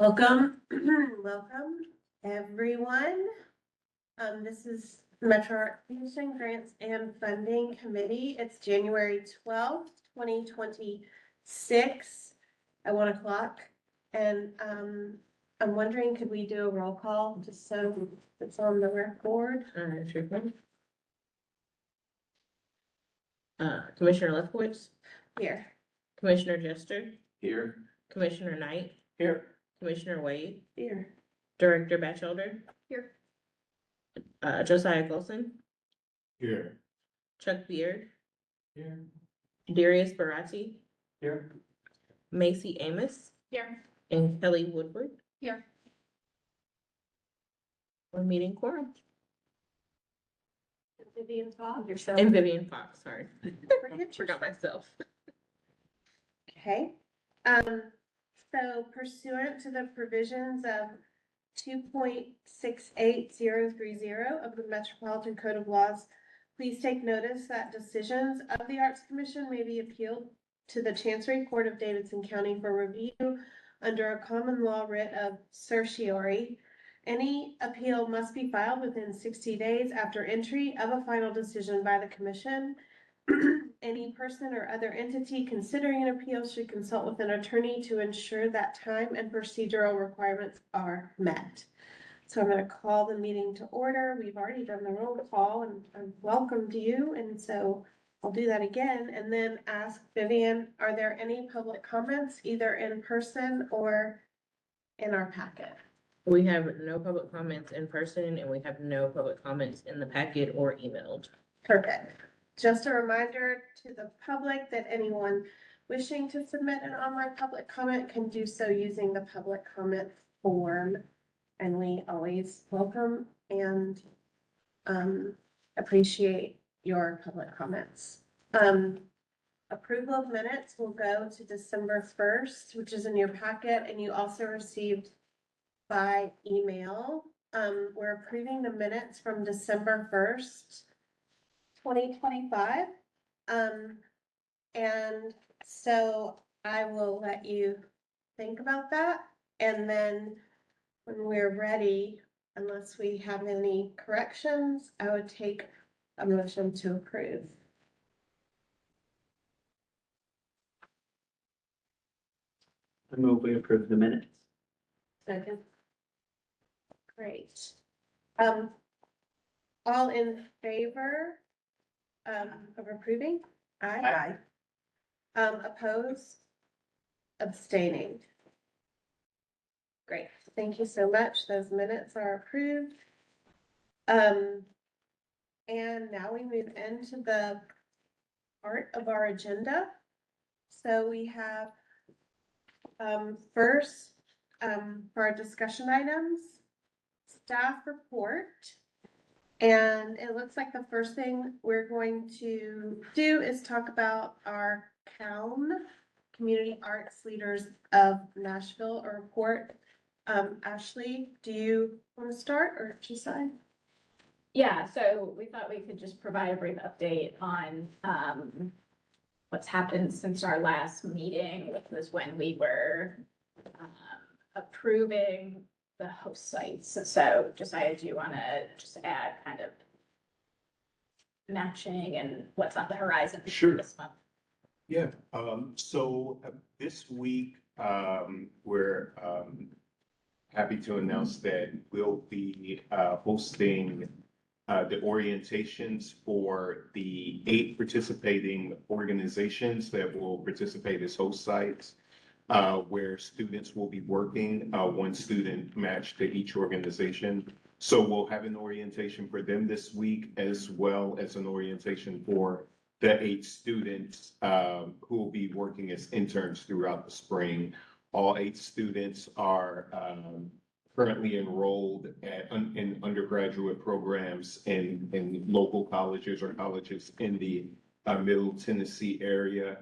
Welcome, welcome, everyone. This is Metro Art Commission Grants and Funding Committee. It's January 12th, 2026 at 1 o'clock. And I'm wondering, could we do a roll call just so it's on the record? Sure. Commissioner Lefkowitz, Here. Commissioner Jester, Here. Commissioner Knight, Here. Commissioner Wade, Here. Director Batchelder. Here. Josiah Golson, Here. Chuck Beard, Here. Darius Barati, Here. Macy Amos, Here. and Kelly Woodward. Here. One meeting quorum. Vivian Fogg. And Vivian Fox, sorry. Forgot myself. Okay, so pursuant to the provisions of 2.68030 of the Metropolitan Code of Laws, please take notice that decisions of the Arts Commission may be appealed to the Chancery Court of Davidson County for review under a common law writ of certiorari. Any appeal must be filed within 60 days after entry of a final decision by the commission. Any person or other entity considering an appeal should consult with an attorney to ensure that time and procedural requirements are met. So I'm going to call the meeting to order. We've already done the roll call and I've welcomed you, and so I'll do that again and then ask Vivian, are there any public comments either in person or in our packet? We have no public comments in person and we have no public comments in the packet or emailed. Perfect. Just a reminder to the public that anyone wishing to submit an online public comment can do so using the public comment form. And we always welcome and appreciate your public comments. Approval of minutes will go to December 1st, which is in your packet, and you also received by email. We're approving the minutes from December 1st. 2025. And so I will let you think about that. And then when we're ready, unless we have any corrections, I would take a motion to approve. I move we approve the minutes. Second. Great. All in favor of approving? Aye. Opposed? Abstaining? Great, thank you so much. Those minutes are approved. And now we move into the part of our agenda. So we have first, for our discussion items, staff report. And it looks like the first thing we're going to do is talk about our CALN, Community Arts Leaders of Nashville, a report. Ashley, do you want to start or Josiah? Yeah, so we thought we could just provide a brief update on what's happened since our last meeting, which was when we were approving the host sites. So Josiah, do you want to just add kind of matching and what's on the horizon for Sure. this month? Yeah, so this week, we're happy to announce that we'll be hosting the orientations for the 8 participating organizations that will participate as host sites, where students will be working, 1 student matched to each organization. So we'll have an orientation for them this week, as well as an orientation for the 8 students who will be working as interns throughout the spring. All 8 students are currently enrolled in undergraduate programs in local colleges or colleges in the Middle Tennessee area.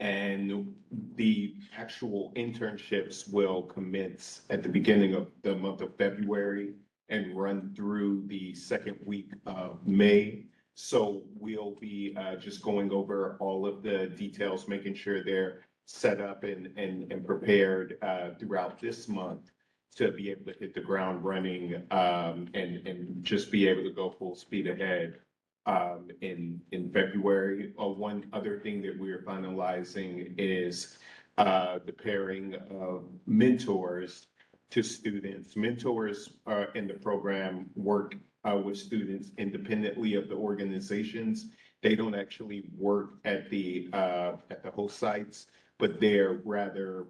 And the actual internships will commence at the beginning of the month of February and run through the second week of May. So we'll be just going over all of the details, making sure they're set up and prepared throughout this month. to be able to hit the ground running, and just be able to go full speed ahead, in February. One other thing that we are finalizing is, the pairing of mentors to students. Mentors, in the program work, with students independently of the organizations. They don't actually work at the host sites, but they're rather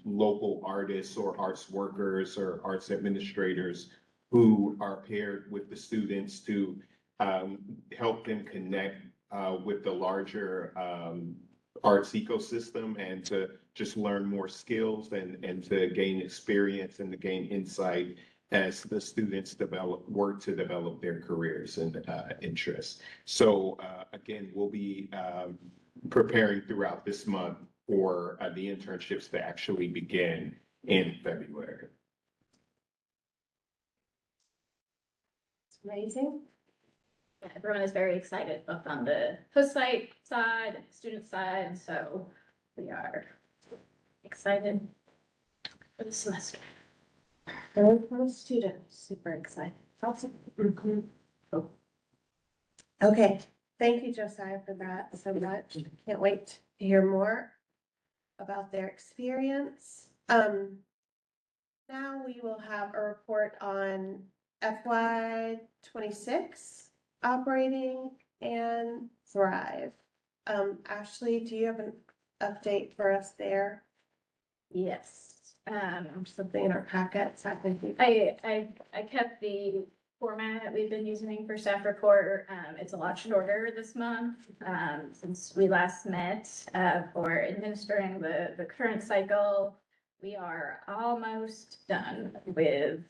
local artists or arts workers or arts administrators who are paired with the students to help them connect with the larger arts ecosystem and to just learn more skills and to gain experience and to gain insight as the students work to develop their careers and interests. So again, we'll be preparing throughout this month for the internships to actually begin in February. It's amazing. Yeah, everyone is very excited, both on the host site side, and student side, so we are excited for the semester. And for the students. Super excited. Awesome. Okay, thank you, Josiah, for that so much. Can't wait to hear more about their experience. Now we will have a report on FY 26 operating and Thrive. Ashley, do you have an update for us there? Yes. Something in our packets, I think. I kept the format we've been using for staff report. It's a lot shorter this month, since we last met, for administering the current cycle. We are almost done with,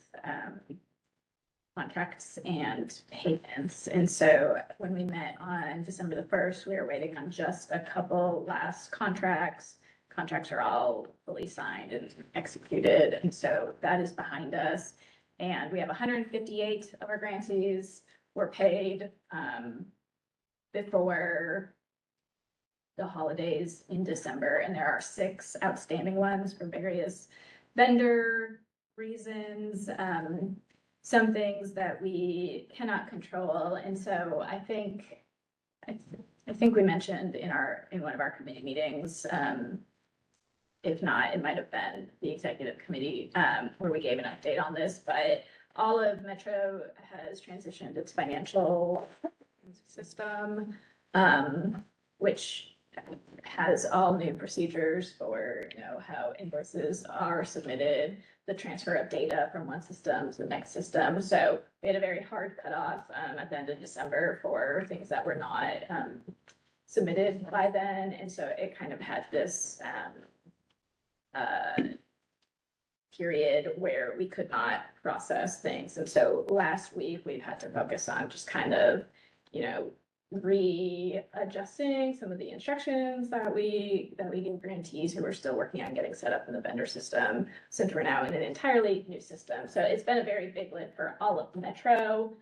contracts and payments. And so when we met on December the 1st, we were waiting on just a couple last contracts. Contracts are all fully signed and executed, and so that is behind us. And we have 158 of our grantees were paid before the holidays in December, and there are 6 outstanding ones for various vendor reasons. Some things that we cannot control, and so I think we mentioned in one of our committee meetings, if not, it might have been the executive committee, where we gave an update on this, but all of Metro has transitioned its financial system, which has all new procedures for, how invoices are submitted, the transfer of data from one system to the next system. So we had a very hard cutoff, at the end of December for things that were not, submitted by then. And so it kind of had this, period where we could not process things. And so last week we've had to focus on just kind of, readjusting some of the instructions that we give grantees who are still working on getting set up in the vendor system, since we're now in an entirely new system. So it's been a very big lift for all of Metro.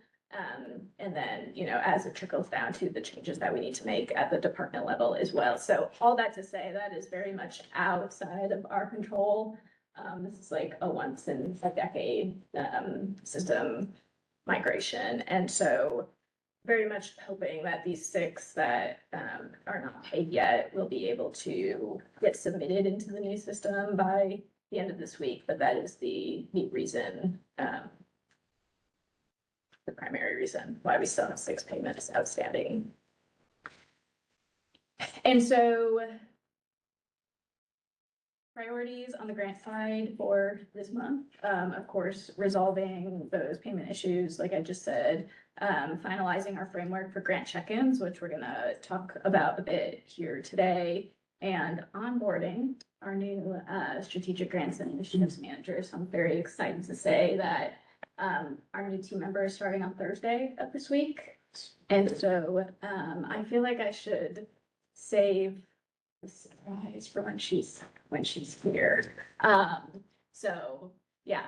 And then, as it trickles down to the changes that we need to make at the department level as well. So all that to say, that is very much outside of our control. This is like a once in a decade, system migration. And so very much hoping that these 6 that, are not paid yet will be able to get submitted into the new system by the end of this week. But that is the reason, the primary reason why we still have 6 payments outstanding. And so priorities on the grant side for this month, of course, resolving those payment issues, like I just said, finalizing our framework for grant check-ins, which we're gonna talk about a bit here today, and onboarding our new strategic grants and initiatives manager. So I'm very excited to say that our new team member is starting on Thursday of this week. And so I feel like I should save the surprise for when she's here. So yeah,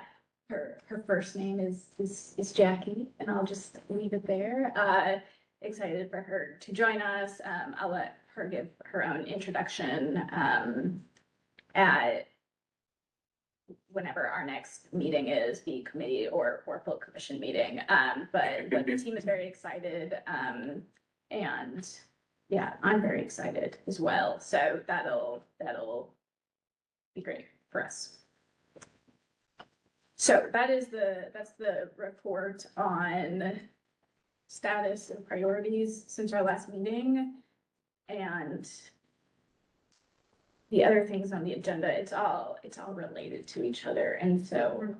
her first name is Jackie, and I'll just leave it there. Excited for her to join us. I'll let her give her own introduction at whenever our next meeting is, be committee or full commission meeting. But the team is very excited, and yeah, I'm very excited as well. So that'll be great for us. So that's the report on status and priorities since our last meeting. And the other things on the agenda, it's all related to each other. And so,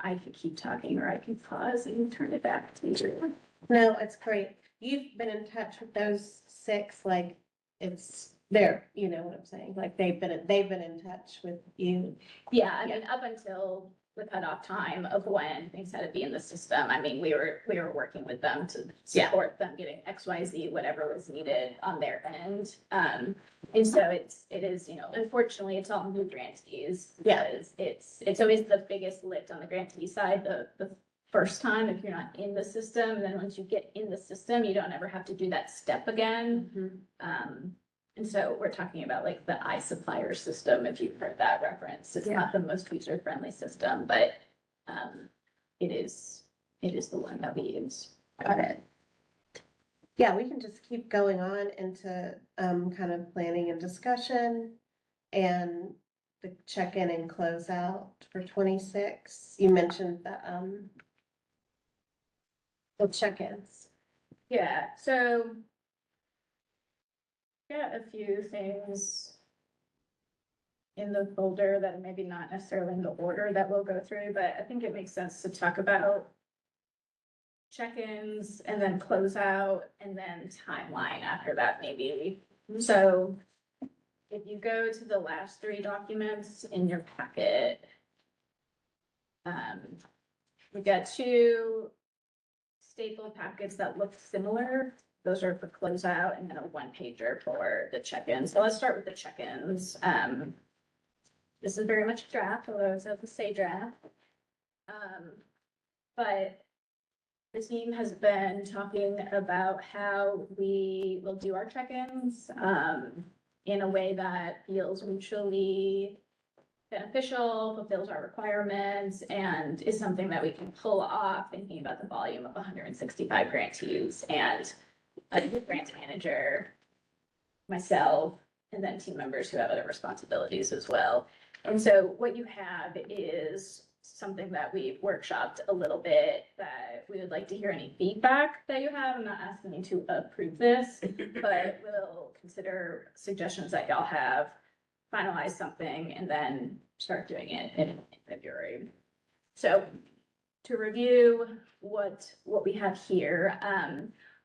I could keep talking or I can pause and turn it back to you. No, it's great. You've been in touch with those 6, like, it's there, you know what I'm saying? Like, they've been in touch with you. Yeah, I mean, up until the cutoff time of when things had to be in the system, I mean, we were working with them to support them getting XYZ, whatever was needed on their end. And so it is, you know, unfortunately, it's all new grantees. Because it's always the biggest lift on the grantee side, the first time if you're not in the system. And then once you get in the system, you don't ever have to do that step again. And so we're talking about like the iSupplier system, if you've heard that reference. It's not the most user-friendly system, but it is the one that we use. Got it. Yeah, we can just keep going on into kind of planning and discussion and the check-in and close out for 26. You mentioned the check-ins. Yeah, so got a few things in the folder that are maybe not necessarily in the order that we'll go through, but I think it makes sense to talk about check-ins and then close out and then timeline after that maybe. So if you go to the last 3 documents in your packet, we've got 2 staple packets that look similar. Those are for closeout and then a 1-pager for the check-ins. So let's start with the check-ins. This is very much a draft, although it's a say draft. But the team has been talking about how we will do our check-ins in a way that feels mutually beneficial, fulfills our requirements, and is something that we can pull off thinking about the volume of 165 grantees and a grant manager, myself, and then team members who have other responsibilities as well. And so what you have is something that we've workshopped a little bit that we would like to hear any feedback that you have. I'm not asking you to approve this, but we'll consider suggestions that y'all have, finalize something, and then start doing it in February. So to review what we have here,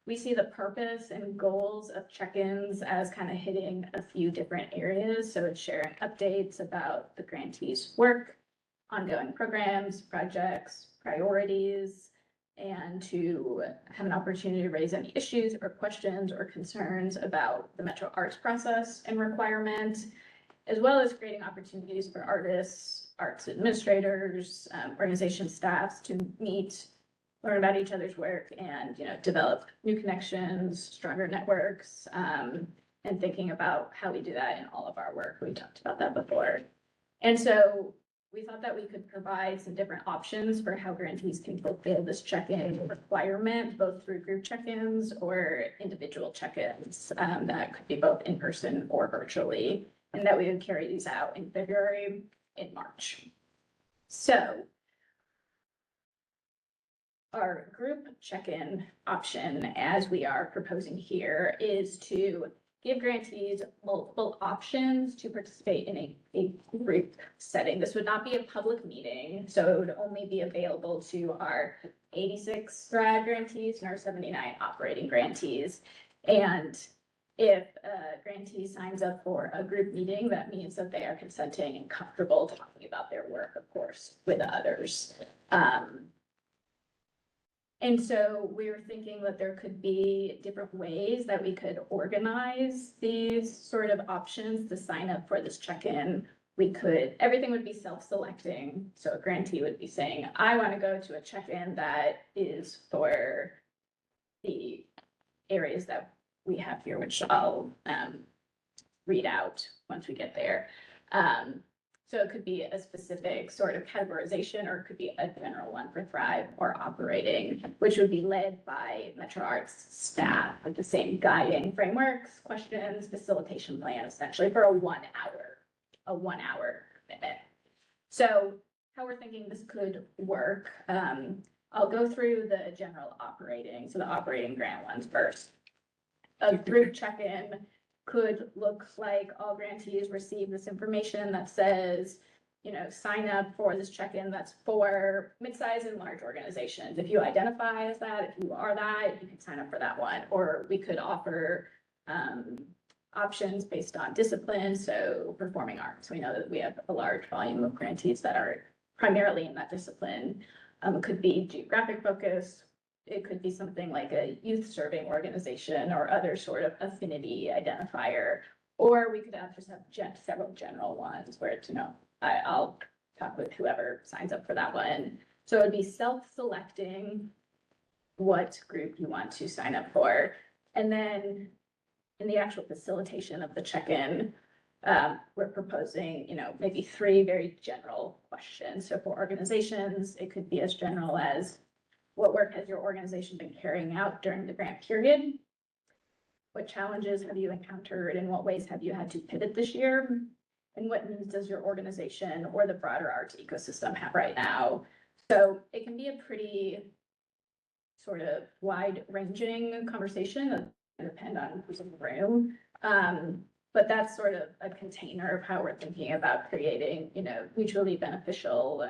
we see the purpose and goals of check-ins as kind of hitting a few different areas. So it's sharing updates about the grantees' work, ongoing programs, projects, priorities, and to have an opportunity to raise any issues or questions or concerns about the Metro Arts process and requirement, as well as creating opportunities for artists, arts administrators, organization staffs to meet, learn about each other's work, and, you know, develop new connections, stronger networks, and thinking about how we do that in all of our work. We talked about that before. And so we thought that we could provide some different options for how grantees can fulfill this check-in requirement, both through group check-ins or individual check-ins, that could be both in person or virtually, and that we would carry these out in February and March. So our group check-in option, as we are proposing here, is to give grantees multiple options to participate in a group setting. This would not be a public meeting, so it would only be available to our 86 grad grantees and our 79 operating grantees. And if a grantee signs up for a group meeting, that means that they are consenting and comfortable talking about their work, of course, with others. And so we were thinking that there could be different ways that we could organize these sort of options to sign up for this check-in. Everything would be self-selecting. So a grantee would be saying, I want to go to a check-in that is for the areas that we have here, which I'll read out once we get there. So it could be a specific sort of categorization, or it could be a general one for Thrive or operating, which would be led by Metro Arts staff with the same guiding frameworks, questions, facilitation plan, essentially for a 1 hour commitment. So how we're thinking this could work, I'll go through the general operating, so the operating grant ones first. A group check-in could look like all grantees receive this information that says, you know, sign up for this check-in that's for mid-sized and large organizations. If you identify as that, if you are that, you can sign up for that one. Or we could offer options based on discipline, so performing arts. We know that we have a large volume of grantees that are primarily in that discipline. It could be geographic focus. It could be something like a youth serving organization or other sort of affinity identifier. Or we could just have several general ones where it's, you know, I'll talk with whoever signs up for that one. So it would be self-selecting what group you want to sign up for. And then in the actual facilitation of the check-in, we're proposing, you know, maybe 3 very general questions. So for organizations, it could be as general as, what work has your organization been carrying out during the grant period? What challenges have you encountered? In what ways have you had to pivot this year? And what needs does your organization or the broader arts ecosystem have right now? So it can be a pretty sort of wide-ranging conversation that depend on who's in the room. But that's sort of a container of how we're thinking about creating, you know, mutually beneficial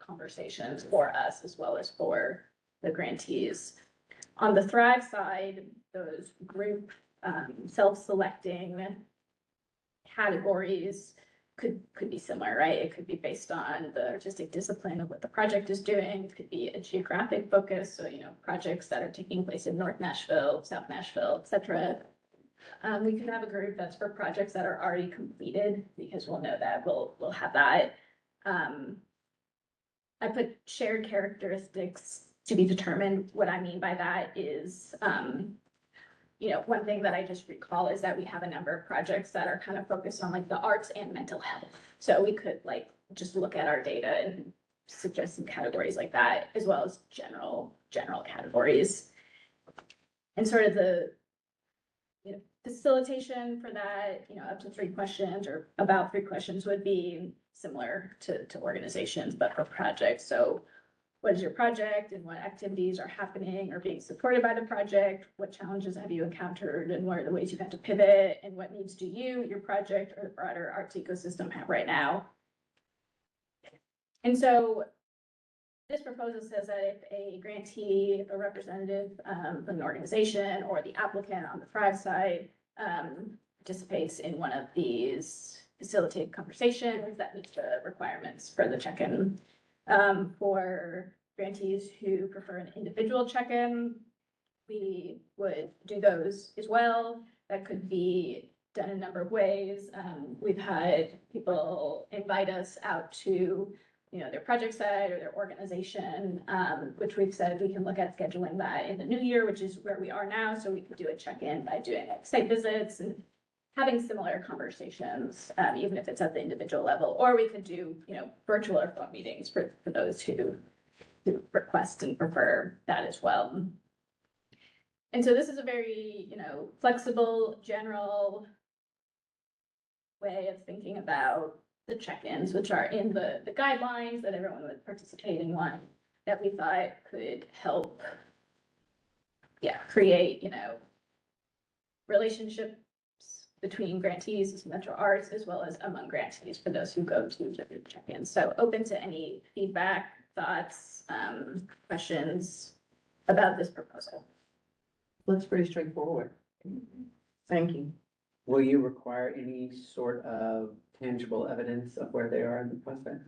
conversations for us as well as for the grantees. On the Thrive side, those group self-selecting categories could be similar, right? It could be based on the artistic discipline of what the project is doing. It could be a geographic focus, so, you know, projects that are taking place in North Nashville, South Nashville, et cetera. We could have a group that's for projects that are already completed, because we'll know that we'll have that. I put shared characteristics to be determined. What I mean by that is, you know, one thing that I just recall is that we have a number of projects that are kind of focused on like the arts and mental health. So we could like just look at our data and suggest some categories like that, as well as general categories. And sort of the, you know, facilitation for that, you know, up to 3 questions or about 3 questions would be similar to organizations, but for projects. So what is your project and what activities are happening or being supported by the project? What challenges have you encountered and what are the ways you've had to pivot? And what needs do you, your project, or the broader arts ecosystem have right now? And so this proposal says that if a grantee, if a representative from an organization or the applicant on the Thrive side participates in one of these facilitated conversations that meets the requirements for the check-in. For grantees who prefer an individual check-in, we would do those as well. That could be done in a number of ways. We've had people invite us out to, you know, their project site or their organization, which we've said we can look at scheduling that in the new year, which is where we are now. So we could do a check-in by doing like site visits and having similar conversations, even if it's at the individual level, or we could do, you know, virtual or phone meetings for those who request and prefer that as well. And so this is a very, you know, flexible, general way of thinking about the check-ins, which are in the guidelines that everyone would participate in one, that we thought could help, create, you know, relationships between grantees as Metro Arts, as well as among grantees for those who go to the check-ins. So open to any feedback, thoughts, questions about this proposal. Looks pretty straightforward. Thank you. Will you require any sort of tangible evidence of where they are in the process?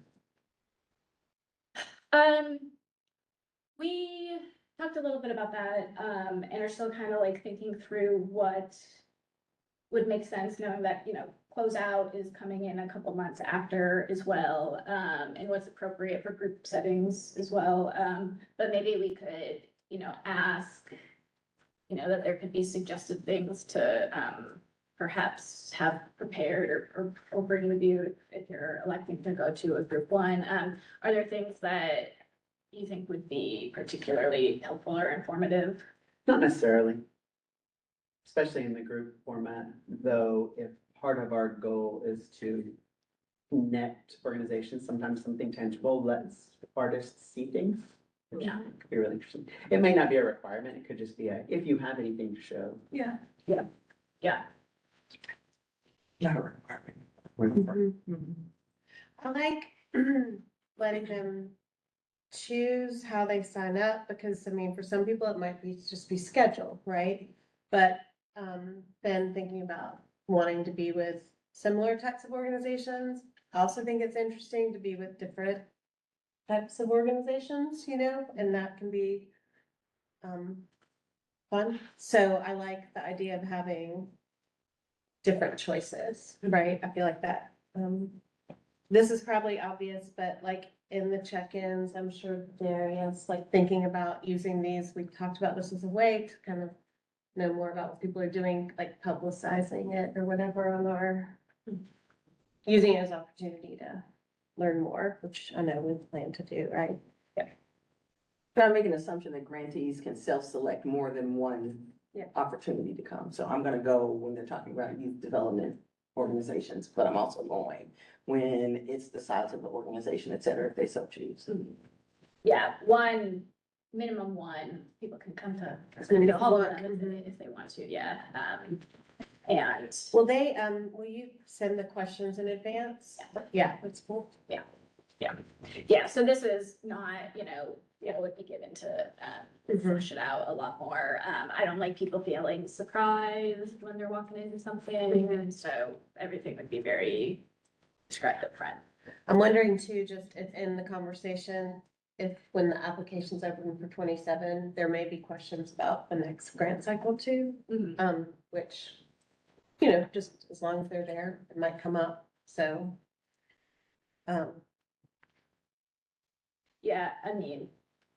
We talked a little bit about that, and are still kind of like thinking through what would make sense, knowing that, you know, closeout is coming in a couple months after as well, and what's appropriate for group settings as well. But maybe we could, you know, ask, you know, that there could be suggested things to perhaps have prepared or bring with you if you're electing to go to a group one. Are there things that you think would be particularly helpful or informative? Not necessarily. Especially in the group format, though, if part of our goal is to connect organizations, sometimes something tangible lets artists see things. Which Yeah. could be really interesting. It may not be a requirement, it could just be a, if you have anything to show. Yeah. Not a requirement. I like letting them choose how they sign up, because I mean, for some people, it might be just be scheduled, right? But then thinking about wanting to be with similar types of organizations, I also think it's interesting to be with different types of organizations, you know, and that can be fun. So I like the idea of having different choices, right? I feel like that, this is probably obvious, but like in the check-ins, I'm sure Darius, like thinking about using these, we talked about this as a way to kind of know more about what people are doing, like publicizing it or whatever on our, using it as an opportunity to learn more, which I know we plan to do, right? But I make an assumption that grantees can self-select more than one Yeah. opportunity to come. So I'm gonna go when they're talking about youth development organizations, but I'm also going when it's the size of the organization, et cetera, if they so choose. Yeah, minimum one, people can come to As many as all of they them want. if they want to, yeah. And Will they, will you send the questions in advance? Yeah, that's cool. yeah, so this is not, it would be given to flush it out a lot more. I don't like people feeling surprised when they're walking into something, and so everything would be very described up front. I'm wondering too, just if in the conversation, if when the application's open for 27, there may be questions about the next grant cycle too, which, you know, just as long as they're there, it might come up, so. Yeah, I mean,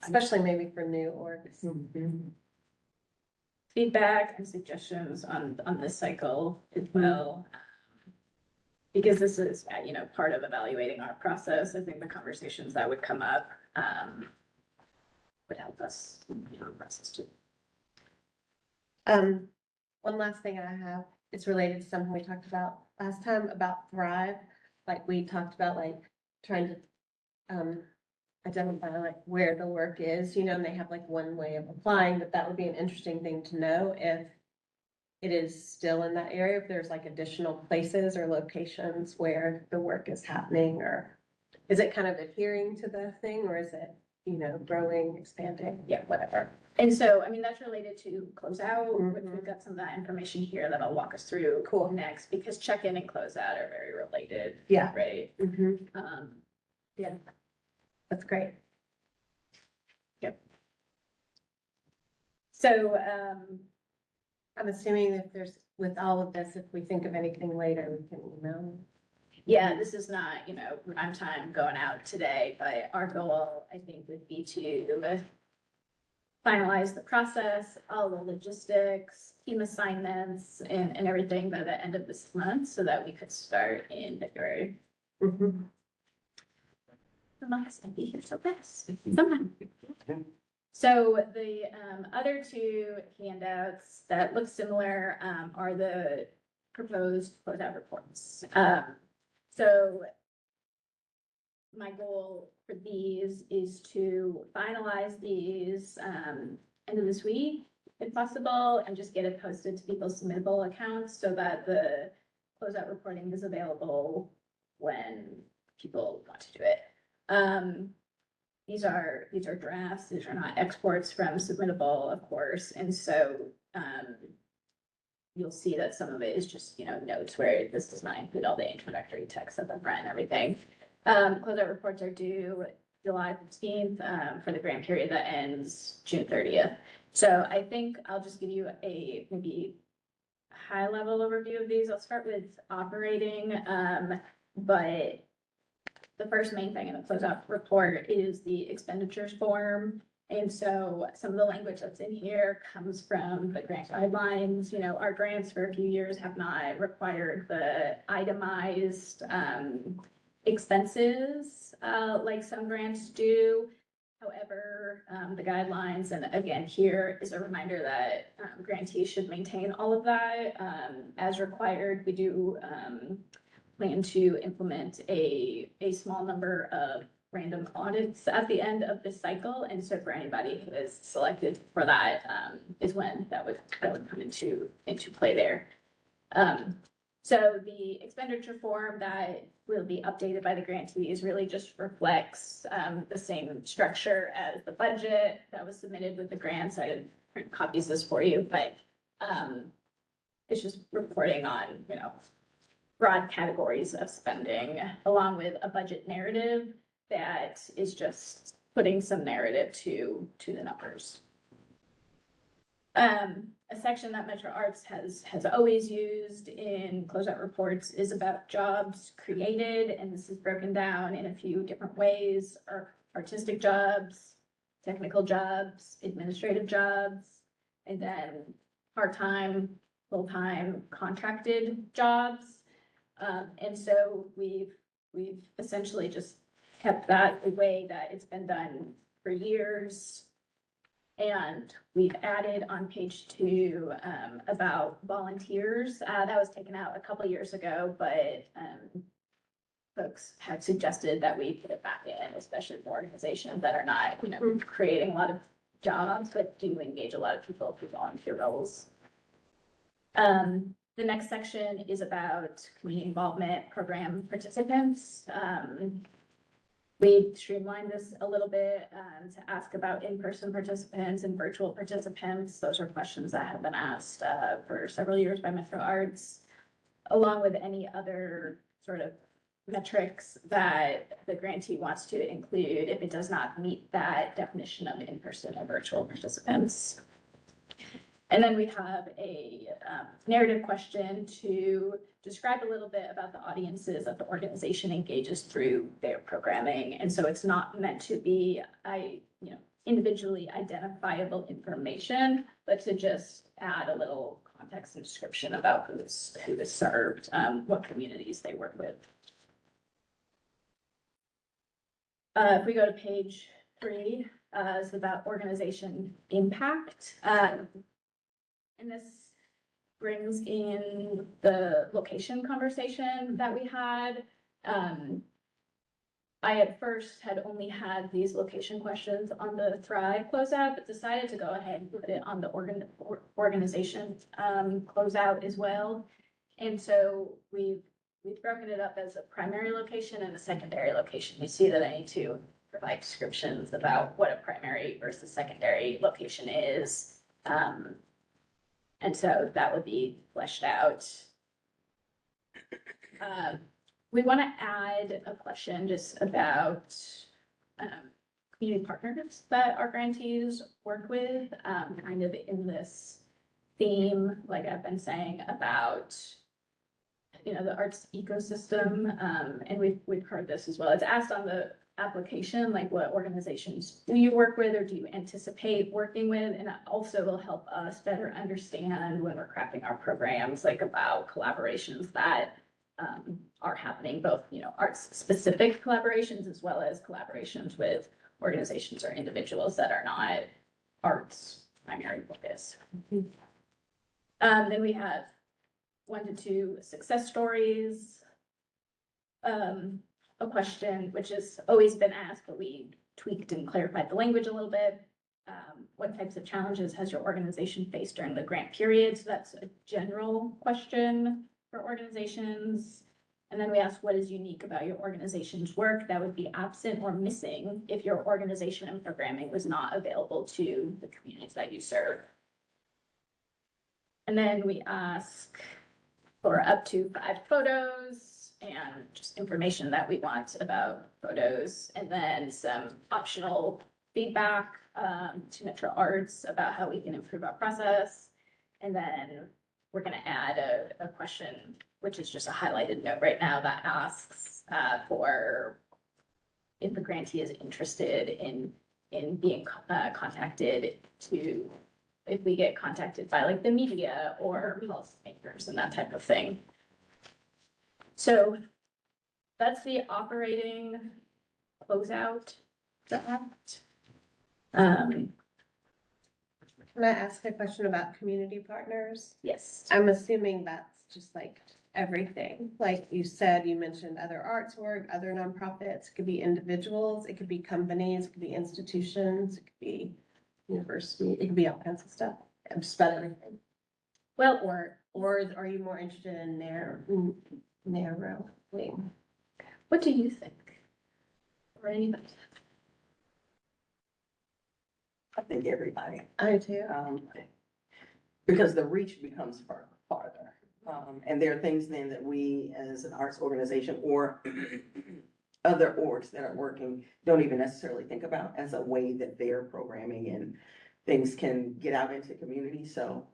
Especially maybe for new orgs. feedback and suggestions on this cycle as well. Because this is, part of evaluating our process. I think the conversations that would come up would help us, process too. One last thing I have, it's related to something we talked about last time about Thrive. Like we talked about like trying to identify like where the work is, you know, and they have like one way of applying, but that would be an interesting thing to know if it is still in that area, if there's like additional places or locations where the work is happening, or is it kind of adhering to the thing, or is it, you know, growing, expanding? Yeah, whatever. And so, I mean, that's related to closeout, which Mhm. we've got some of that information here that I'll walk us through. Cool. Next, because check-in and closeout are very related. Yeah. Right? That's great. So, I'm assuming if there's, with all of this, if we think of anything later, we can email. yeah, this is not, prime time going out today, but our goal, I think, would be to finalize the process, all the logistics, team assignments, and everything by the end of this month, so that we could start in February. Mhm. The month's gonna be here so fast, sometime. So the other two handouts that look similar are the proposed closeout reports. So my goal for these is to finalize these end of this week, if possible, and just get it posted to people's submittable accounts so that the closeout reporting is available when people want to do it. These are drafts, these are not exports from submittable, of course, and so, you'll see that some of it is just, notes where this does not include all the introductory text at the front and everything. Closeout reports are due July 15th, for the grant period that ends June 30th. So I think I'll just give you a maybe high-level overview of these. I'll start with operating, but the first main thing in the closeout report is the expenditures form. And so some of the language that's in here comes from the grant guidelines. You know, our grants for a few years have not required the itemized expenses like some grants do. However, the guidelines, and again, here is a reminder that grantees should maintain all of that as required. We do plan to implement a small number of random audits at the end of this cycle. And so for anybody who is selected for that, is when that would come into play there. So the expenditure form that will be updated by the grantees really just reflects the same structure as the budget that was submitted with the grants. I didn't print copies of this for you, but it's just reporting on, you know, broad categories of spending, along with a budget narrative that is just putting some narrative to the numbers. A section that Metro Arts has always used in closeout reports is about jobs created, and this is broken down in a few different ways: artistic jobs, technical jobs, administrative jobs, and then part-time, full-time contracted jobs. And so we've essentially just kept that the way that it's been done for years. And we've added on page 2 about volunteers. That was taken out a couple years ago, but folks had suggested that we put it back in, especially for organizations that are not, you know, creating a lot of jobs, but do engage a lot of people through volunteer roles. The next section is about community involvement program participants. We streamlined this a little bit to ask about in-person participants and virtual participants. Those are questions that have been asked for several years by Metro Arts, along with any other sort of metrics that the grantee wants to include if it does not meet that definition of in-person or virtual participants. And then we have a narrative question to describe a little bit about the audiences that the organization engages through their programming. And so it's not meant to be, individually identifiable information, but to just add a little context and description about who is served, what communities they work with. If we go to page 3, it's about organization impact. And this brings in the location conversation that we had. I at first had only had these location questions on the Thrive closeout, but decided to go ahead and put it on the organization closeout as well. And so we've broken it up as a primary location and a secondary location. You see that I need to provide descriptions about what a primary versus secondary location is. And so that would be fleshed out. We want to add a question just about community partners that our grantees work with, kind of in this theme, like I've been saying about, the arts ecosystem. And we've heard this as well. It's asked on the application, like what organizations do you work with or do you anticipate working with? And that also will help us better understand when we're crafting our programs, like about collaborations that are happening, both, arts specific collaborations as well as collaborations with organizations or individuals that are not arts primary focus. Then we have 1 to 2 success stories. A question which has always been asked, but we tweaked and clarified the language a little bit. What types of challenges has your organization faced during the grant period? So that's a general question for organizations. And then we asked, what is unique about your organization's work that would be absent or missing if your organization and programming was not available to the communities that you serve? And then we ask for up to 5 photos and just information that we want about photos, and then some optional feedback to Metro Arts about how we can improve our process. And then we're going to add a question, which is just a highlighted note right now, that asks for if the grantee is interested in in being contacted to, if we get contacted by like the media or policymakers and that type of thing. So that's the operating closeout draft. Can I ask a question about community partners? Yes. I'm assuming that's just like everything. Like you said, you mentioned other arts work, other nonprofits, it could be individuals, it could be companies, it could be institutions, it could be university, it could be all kinds of stuff. I'm just about everything. Well, Or are you more interested in narrowing? what do you think? Or anybody? I think everybody. I do. Because the reach becomes farther. And there are things then that we, as an arts organization or other orgs that are working, don't even necessarily think about as a way that their programming and things can get out into the community, so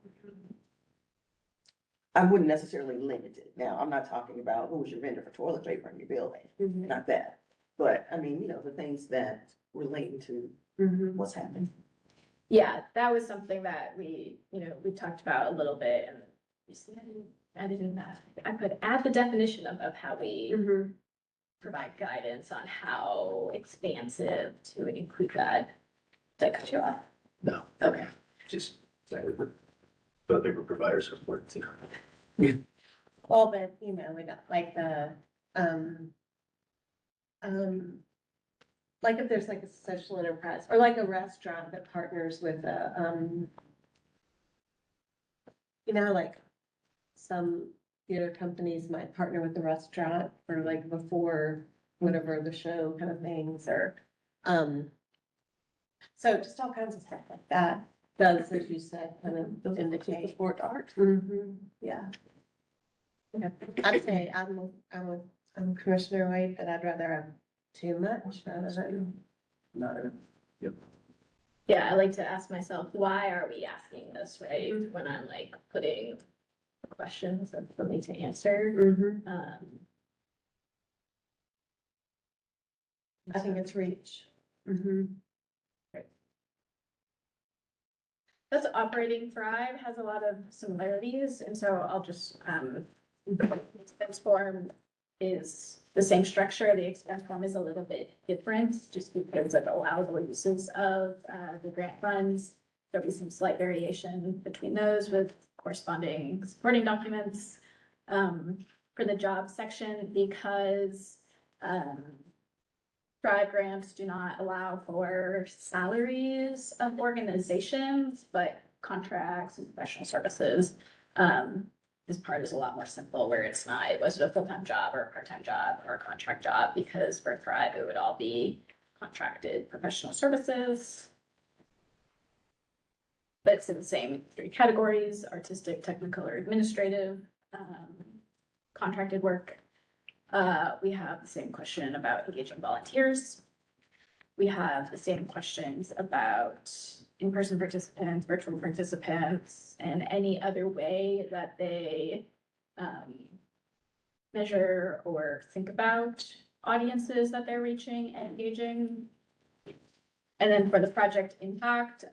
I wouldn't necessarily limit it. Now, I'm not talking about who's your vendor for toilet paper in your building, not that. But, I mean, the things that relate to what's happening. Yeah, that was something that we talked about a little bit, and you see, I could add the definition of how we provide guidance on how expansive to include that. Did I cut you off? No, Okay. just, toilet paper providers are important too. Well, but we don't like the, like if there's like a social enterprise or like a restaurant that partners with a, like some theater companies might partner with the restaurant for like before whatever the show kind of things or, so just all kinds of stuff like that does, as you said, kind of indicate. Support art. Yeah. I'd say I'm Commissioner Wade, but I'd rather have too much rather than Not, Yeah, I like to ask myself, why are we asking this, right? When I'm like putting questions for me to answer. I think it's reach. That's operating Thrive has a lot of similarities, and so I'll just, the expense form is the same structure. The expense form is a little bit different, just because it allows the uses of, the grant funds. There'll be some slight variation between those with corresponding supporting documents, for the job section, because, Thrive grants do not allow for salaries of organizations, but contracts and professional services. This part is a lot more simple where it's not, was it a full-time job or a part-time job or a contract job? Because for Thrive, it would all be contracted professional services. But it's in the same three categories: artistic, technical, or administrative, contracted work. We have the same question about engaging volunteers. We have the same questions about in-person participants, virtual participants, and any other way that they measure or think about audiences that they're reaching and engaging. And then for the project impact,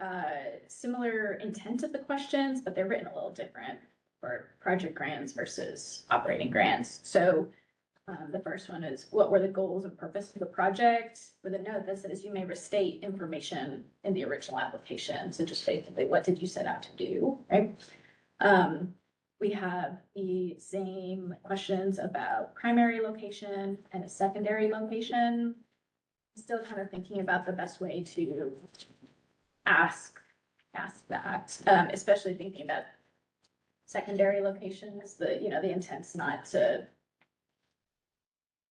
similar intent of the questions, but they're written a little different for project grants versus operating grants. So the first one is, what were the goals and purpose of the project? With a note that says you may restate information in the original application. So just basically, what did you set out to do, right? We have the same questions about primary location and a secondary location. Still kind of thinking about the best way to ask that, especially thinking about secondary locations. The intent's not to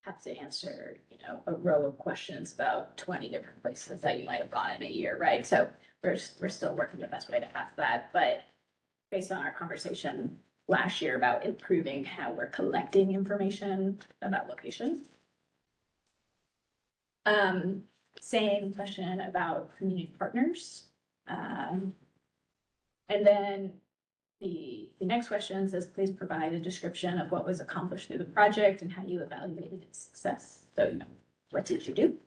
have to answer, a row of questions about 20 different places that you might have gone in a year, right? So we're still working the best way to ask that, but based on our conversation last year about improving how we're collecting information about location. Same question about community partners. And then the next question says, please provide a description of what was accomplished through the project and how you evaluated its success. So, what did you do?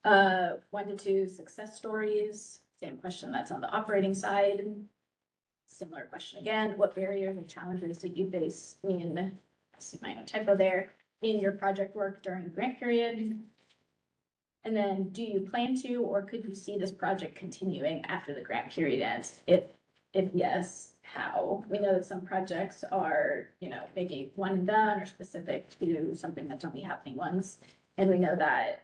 1 to 2 success stories, same question that's on the operating side. Similar question again, what barriers and challenges did you face in, I see my own typo there, in your project work during grant period? And then, do you plan to, or could you see this project continuing after the grant period ends? If yes, how? We know that some projects are, maybe one and done or specific to something that's only happening once. And we know that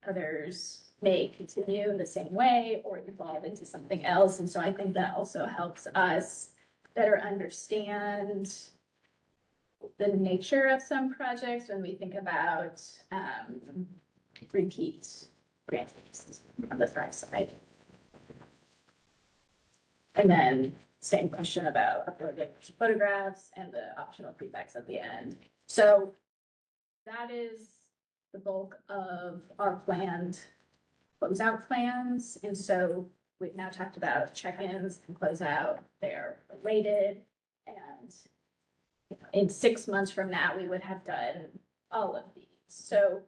others may continue in the same way or evolve into something else. And so I think that also helps us better understand the nature of some projects when we think about repeat grantees on the Thrive side. And then same question about uploading photographs and the optional feedbacks at the end. So that is the bulk of our planned closeout plans. And so we've now talked about check-ins and closeout. They're related. And in 6 months from now, we would have done all of these. So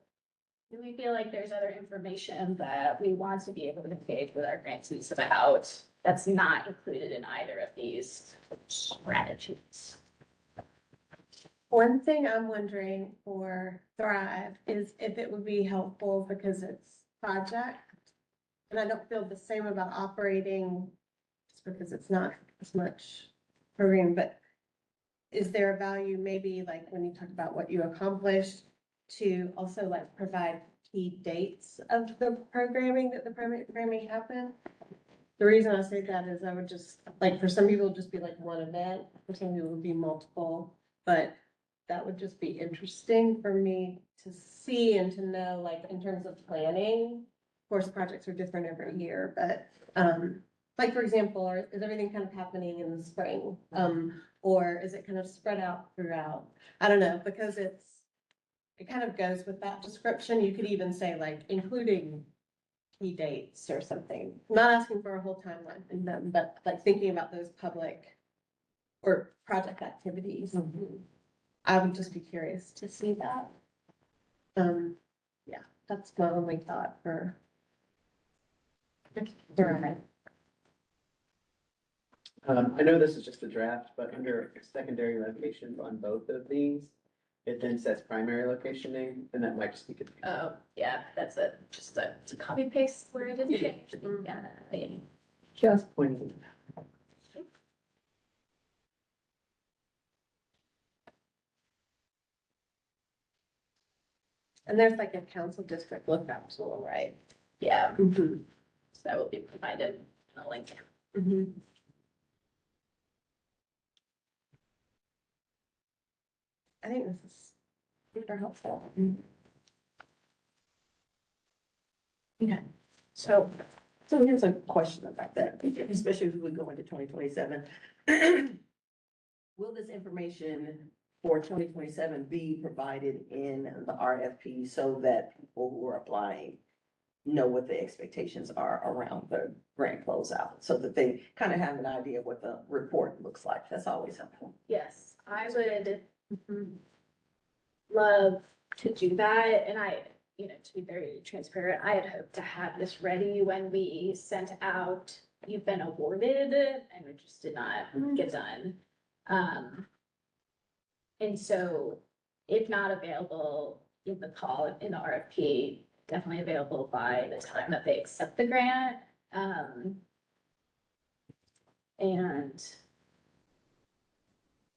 do we feel like there's other information that we want to be able to engage with our grantees about that's not included in either of these strategies? One thing I'm wondering for Thrive is if it would be helpful because it's project. And I don't feel the same about operating just because it's not as much program, but is there a value maybe like when you talk about what you accomplished to also like provide key dates of the programming that the programming happened? The reason I say that is I would just, like, for some people, it'd just be like one event, for some people it would be multiple, but that would just be interesting for me to see and to know, like, in terms of planning. Of course, projects are different every year, but, like, for example, is everything kind of happening in the spring? Or is it kind of spread out throughout? I don't know, because it kind of goes with that description. You could even say like, including key dates or something. I'm not asking for a whole timeline in them, but like thinking about those public or project activities. I would just be curious to see that. Yeah, that's my only thought for. I know this is just a draft, but under secondary locations on both of these, it then says primary location name, and that might just be confusing. Oh, yeah, that's just a copy paste where it is changed. Yeah. Just pointing. And there's like a council district lookup tool, right? Yeah, Mm-hmm. so that will be provided in a link. Mm-hmm. I think this is super helpful. Okay, so here's a question about that, especially if we go into 2027. Will this information for 2027 be provided in the RFP so that people who are applying know what the expectations are around the grant closeout, so that they kind of have an idea of what the report looks like? That's always helpful. Yes, I would love to do that. And to be very transparent, I had hoped to have this ready when we sent out, you've been awarded, and it just did not get done. And so if not available in the call, in the RFP, definitely available by the time that they accept the grant. And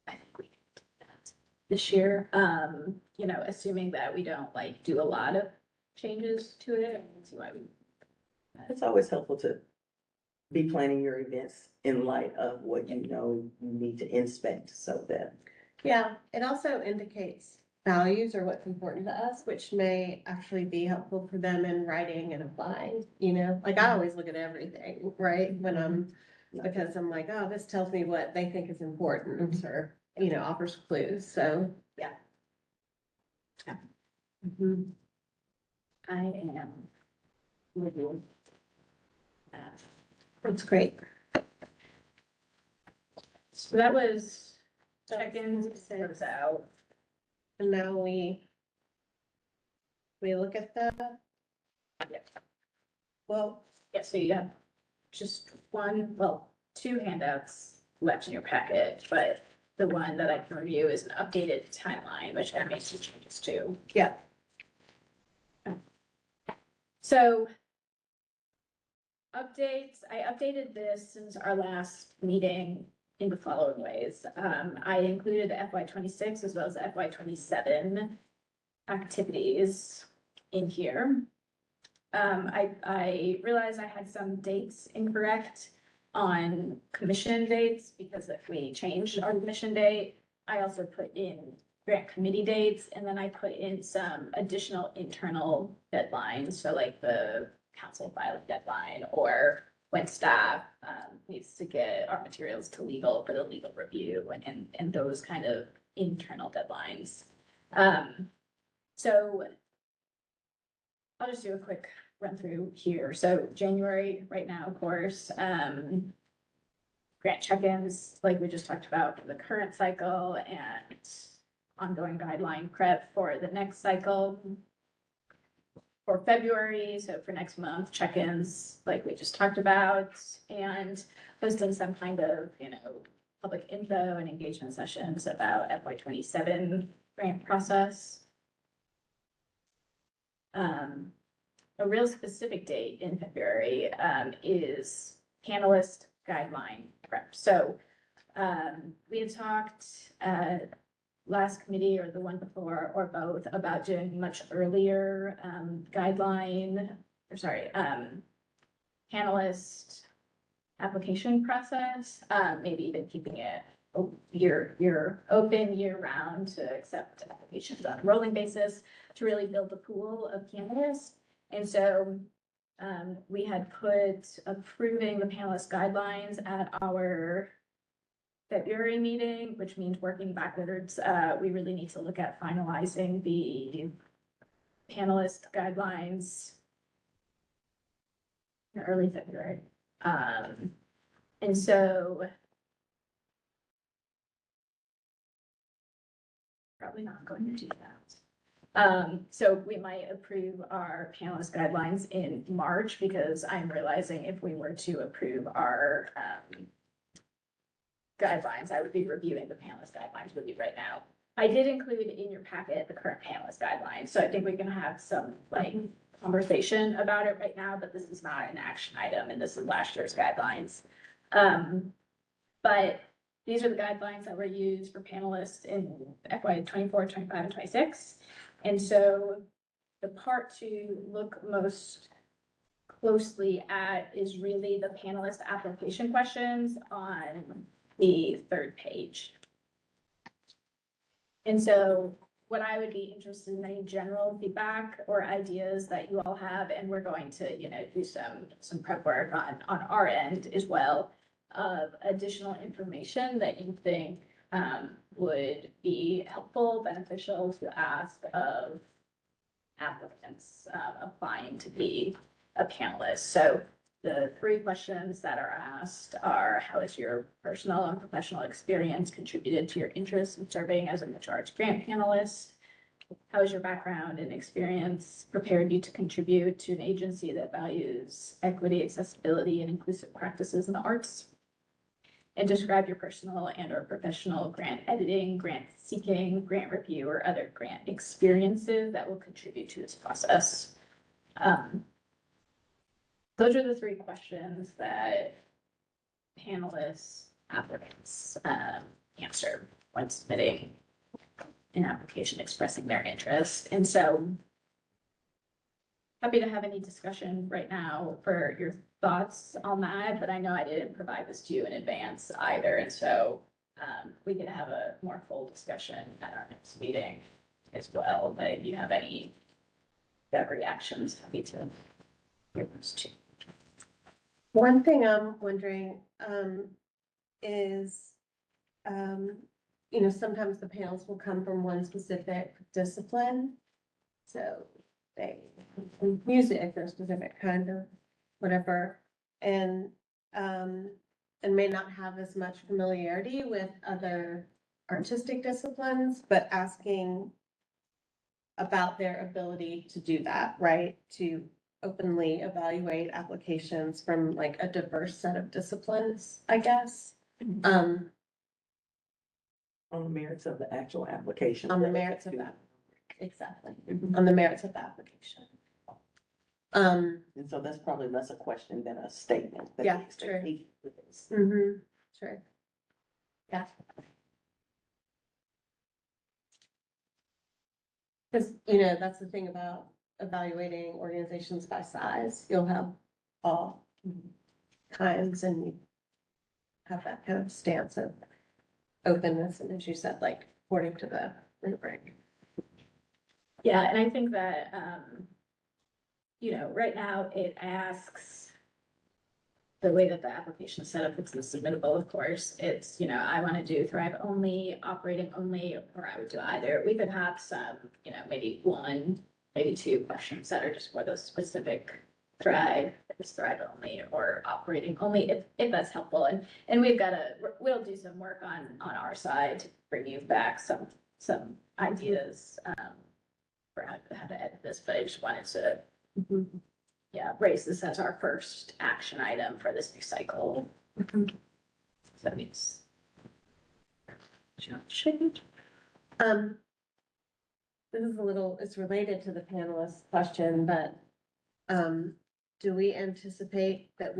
I think we can do that this year, assuming that we don't like do a lot of changes to it. I can see why we. It's always helpful to be planning your events in light of what you know you need to inspect, so that. Yeah, it also indicates values or what's important to us, which may actually be helpful for them in writing and applying, like I always look at everything, right? Because I'm like, oh, this tells me what they think is important or, offers clues, so. Yeah. Mhm. I am with you. That's great. So that was check-ins, close out. And now we look at the Well, Yeah, so you have just one, well, two handouts left in your packet, but the one that I can review is an updated timeline, which I made some changes to. yeah, So updates, I updated this since our last meeting in the following ways. I included the FY 26 as well as FY 27 activities in here. I realized I had some dates incorrect on commission dates because if we changed our commission date, I also put in grant committee dates, and then I put in some additional internal deadlines, so like the council filing deadline, or when staff needs to get our materials to legal for the legal review, and those kind of internal deadlines. So I'll just do a quick run through here. So January, right now, of course, grant check-ins, like we just talked about for the current cycle, and ongoing guideline prep for the next cycle. For February, so for next month, check-ins, like we just talked about, and hosting some kind of, public info and engagement sessions about FY 27 grant process. A real specific date in February is panelist guideline prep. So we had talked last committee or the one before or both about doing much earlier panelist application process, maybe even keeping it year open year round to accept applications on a rolling basis to really build the pool of candidates. And so we had put approving the panelist guidelines at our February meeting, which means working backwards. We really need to look at finalizing the panelist guidelines in early February. And so probably not going to do that. So we might approve our panelist guidelines in March, because I'm realizing if we were to approve our guidelines, I would be reviewing the panelist guidelines with you right now. I did include in your packet the current panelist guidelines, so I think we can have some conversation about it right now, but this is not an action item, and this is last year's guidelines. But these are the guidelines that were used for panelists in FY 24, 25, and 26. And so the part to look most closely at is really the panelist application questions on the third page. And so what I would be interested in any general feedback or ideas that you all have, and we're going to, do some prep work on our end as well, of additional information that you think would be helpful, beneficial to ask of applicants applying to be a panelist. So the three questions that are asked are: how has your personal and professional experience contributed to your interest in serving as a Metro Arts grant panelist? How has your background and experience prepared you to contribute to an agency that values equity, accessibility, and inclusive practices in the arts? And describe your personal and or professional grant editing, grant seeking, grant review, or other grant experiences that will contribute to this process. Those are the three questions that panelists, applicants answer when submitting an application expressing their interest. And so happy to have any discussion right now for your thoughts on that, but I know I didn't provide this to you in advance either. And so we can have a more full discussion at our next meeting as well. But if you have any reactions, happy to hear those too. one thing I'm wondering, is, sometimes the panels will come from one specific discipline. So they, music or specific kind of whatever, and may not have as much familiarity with other artistic disciplines, but asking about their ability to do that, right? To openly evaluate applications from like a diverse set of disciplines, I guess. Um, On the merits of the actual application. on the merits of that, exactly, on the merits of the application. And so that's probably less a question than a statement. that Yeah, the expectation is. Sure. Yeah. Cause you know, that's the thing about evaluating organizations by size, you'll have all kinds and you have that kind of stance of openness, and as you said, like, according to the rubric. Yeah, and I think that, right now it asks, the way that the application is set up, it's submittable, of course, it's, I want to do Thrive only, operating only, or I would do either. We could have some, maybe one, maybe two questions that are just for those specific Thrive, if it's Thrive only or operating only, if that's helpful. And we'll do some work on our side to bring you back some ideas, for how to edit this, but I just wanted to raise this as our first action item for this new cycle. So that means. This is it's related to the panelist question, but, do we anticipate that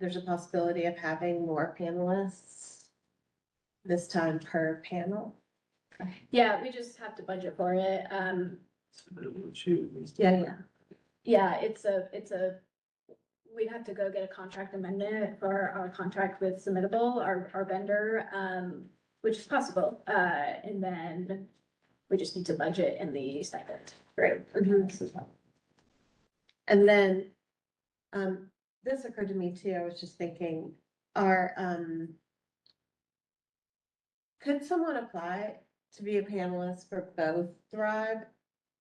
there's a possibility of having more panelists this time per panel? Yeah, we just have to budget for it. Yeah. Yeah, we'd have to go get a contract amendment for our contract with Submittable, our vendor, which is possible. And then we just need to budget in the stipend. Right. And then, this occurred to me too, I was just thinking, could someone apply to be a panelist for both Thrive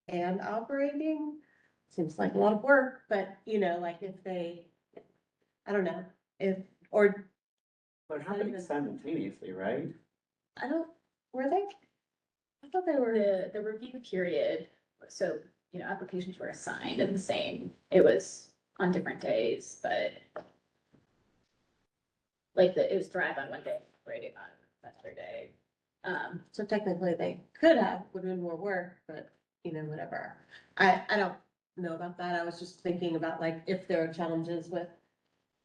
and operating? Seems like a lot of work, but like if I don't know, But happening simultaneously, right? were they? I thought they were. The review period, so, applications were assigned at the same, it was on different days, but it was Thrive on one day, operating on another day. So technically they would have been more work, but whatever. I don't know about that. I was just thinking about like if there are challenges with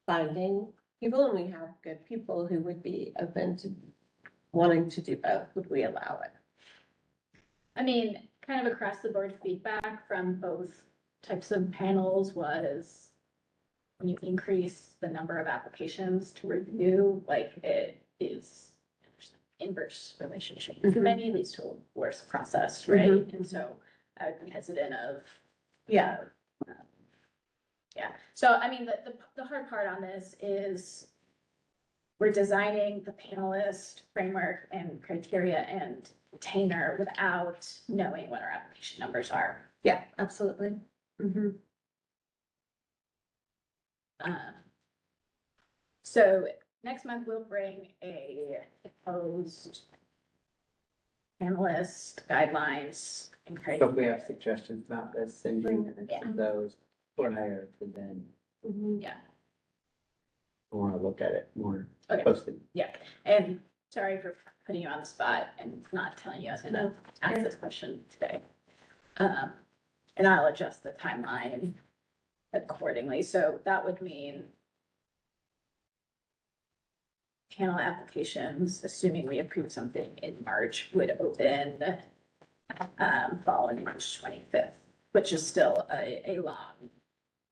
finding people and we have good people who would be open to wanting to do both, would we allow it? I mean, kind of across the board feedback from both types of panels was when you increase the number of applications to review, like it is inverse relationship. Too many leads to a worse process, right? And so I would be hesitant of. Yeah. So I mean, the hard part on this is we're designing the panelist framework and criteria and retainer without knowing what our application numbers are. Yeah, absolutely. So next month we'll bring a proposed panelist guidelines and So if criteria. we have suggestions about this, send you those prior to then, Yeah, I wanna look at it more okay, closely. and sorry for putting you on the spot and not telling you I was gonna ask this question today. And I'll adjust the timeline accordingly, so that would mean panel applications, assuming we approve something in March, would open following March 25th, which is still a long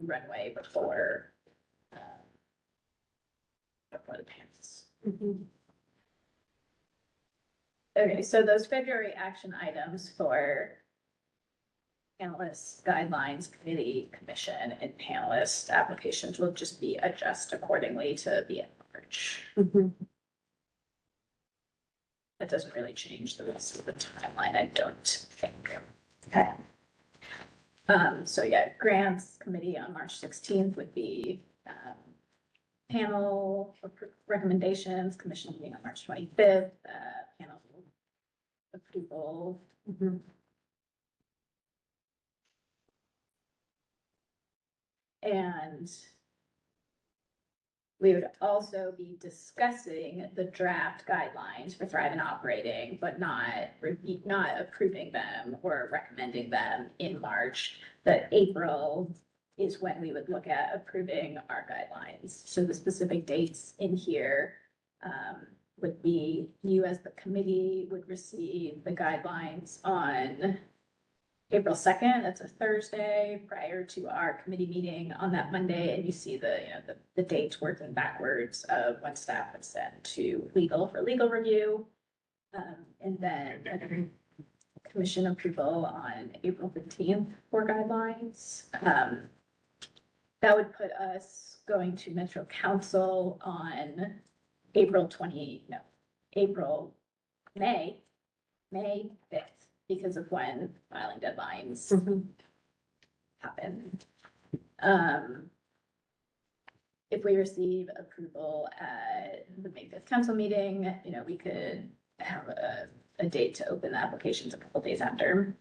runway before the panels. Okay, so those February action items for panelists, guidelines, committee, commission, and panelist applications will just be adjusted accordingly to be in March. That doesn't really change the rest of the timeline, I don't think. Okay. So yeah, grants committee on March 16th would be, panel recommendations, commission meeting on March 25th, panel approval. And we would also be discussing the draft guidelines for Thrive and Operating, but not approving them or recommending them in March. That April is when we would look at approving our guidelines. So the specific dates in here would be you as the committee would receive the guidelines on April 2nd, that's a Thursday, prior to our committee meeting on that Monday, and you see the dates working backwards of when staff would send to legal for legal review. And then commission approval on April 15th for guidelines. That would put us going to Metro Council on May 5th. Because of when filing deadlines happen. If we receive approval at the May 5th council meeting, we could have a date to open the applications a couple days after.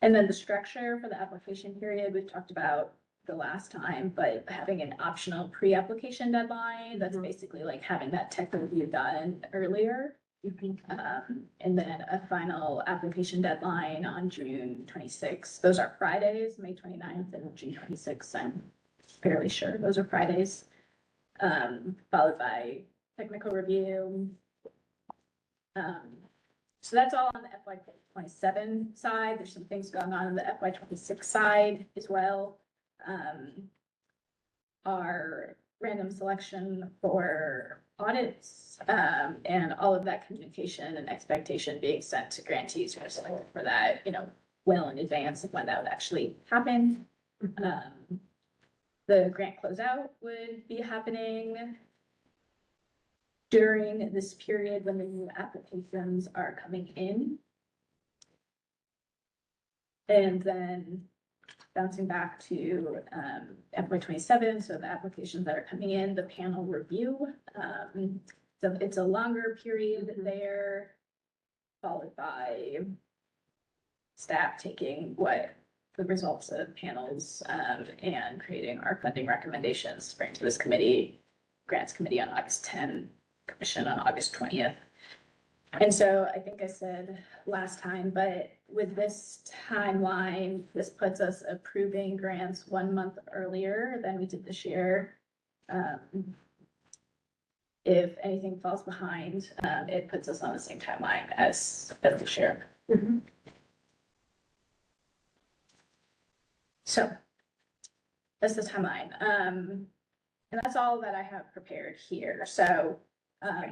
And then the structure for the application period, we've talked about the last time, but having an optional pre-application deadline, that's basically like having that tech review done earlier. And then a final application deadline on June 26th. Those are Fridays, May 29th and June 26th. I'm fairly sure those are Fridays. Followed by technical review. So that's all on the FY 27 side. There's some things going on the FY 26 side as well. Our random selection for audits, and all of that communication and expectation being sent to grantees who are selected for that, well in advance of when that would actually happen. The grant closeout would be happening during this period when the new applications are coming in. And then bouncing back to FY 27, so the applications that are coming in, the panel review. So it's a longer period there, followed by staff taking what the results of panels and creating our funding recommendations, bring to this committee, grants committee on August 10, commission on August 20th. And so I think I said last time, but with this timeline, this puts us approving grants 1 month earlier than we did this year. If anything falls behind, it puts us on the same timeline as this year. So that's the timeline. And that's all that I have prepared here. So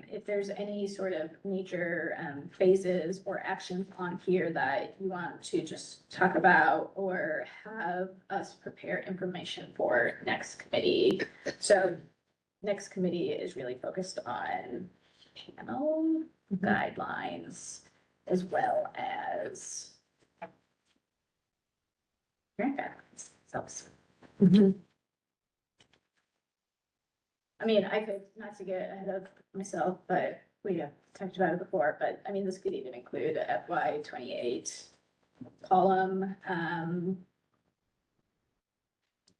if there's any sort of major phases or actions on here that you want to just talk about or have us prepare information for next committee. So next committee is really focused on panel guidelines as well as grant guidelines. So, I mean, I could, not to get ahead of myself, but we have talked about it before, but I mean, this could even include a FY 28 column.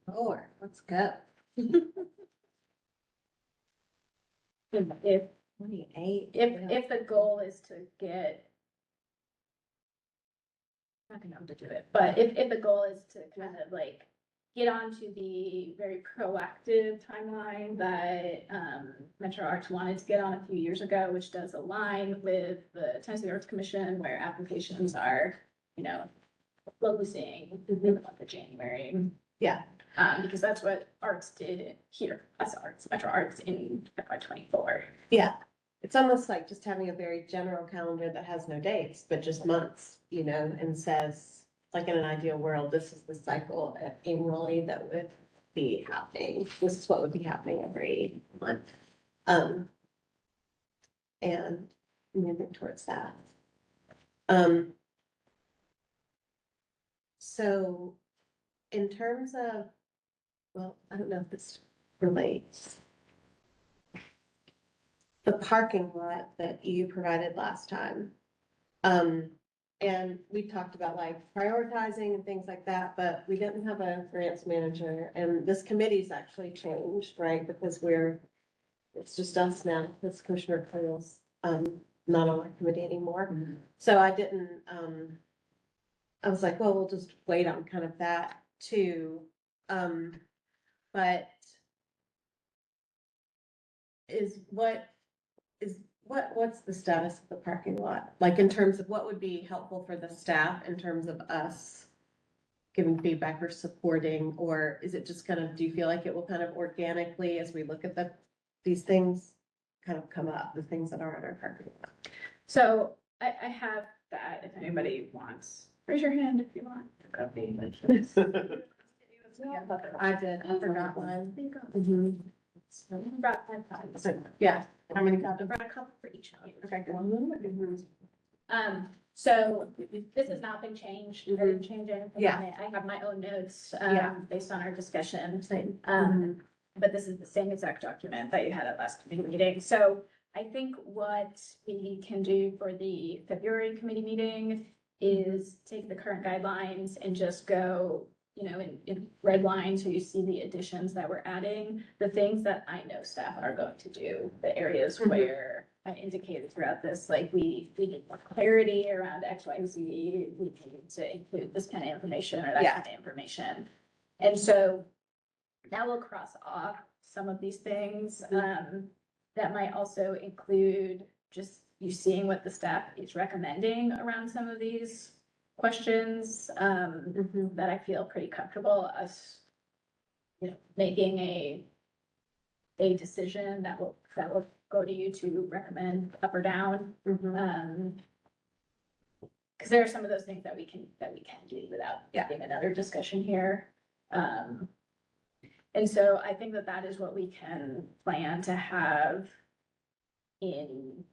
Lord, let's go. If 28. if the goal is to get, not gonna be able to do it, but if the goal is to kind of like get onto the very proactive timeline that Metro Arts wanted to get on a few years ago, which does align with the Tennessee Arts Commission, where applications are, closing in the month of January. Yeah. Because that's what Arts did here, us Arts, Metro Arts in FY 24. Yeah, it's almost like just having a very general calendar that has no dates, but just months, and says, like in an ideal world, this is the cycle annually that would be happening. This is what would be happening every month. And moving towards that. So in terms of, well, I don't know if this relates. The parking lot that you provided last time. And we talked about like prioritizing and things like that, but we didn't have a grants manager. And this committee's actually changed, right? Because it's just us now, this Commissioner Coyle's, not on our committee anymore. So I didn't, I was like, well, we'll just wait on kind of that too. But what's the status of the parking lot? Like in terms of what would be helpful for the staff in terms of us giving feedback or supporting, or is it just kind of, do you feel like it will kind of organically, as we look at these things kind of come up, the things that are in our parking lot? So I have that if anybody wants. Raise your hand if you want a copy. I did, I forgot one. Brought 5 copies. Yeah, how many copies? I brought a couple for each of you. Okay, good. So this has not been changed. I didn't change anything Yeah. on it. I have my own notes, Yeah. based on our discussion. Same. But this is the same exact document that you had at last committee meeting. So I think what we can do for the February committee meeting is take the current guidelines and just go, you know, in red lines, so you see the additions that we're adding, the things that I know staff are going to do, the areas Mhm. where I indicated throughout this, like we need more clarity around X, Y, Z. We need to include this kind of information or that Yeah. kind of information. And so now we'll cross off some of these things. That might also include just you seeing what the staff is recommending around some of these questions, that I feel pretty comfortable us, you know, making a decision that will go to you to recommend up or down. Cause there are some of those things that we can do without Yeah. having another discussion here. And so I think that is what we can plan to have in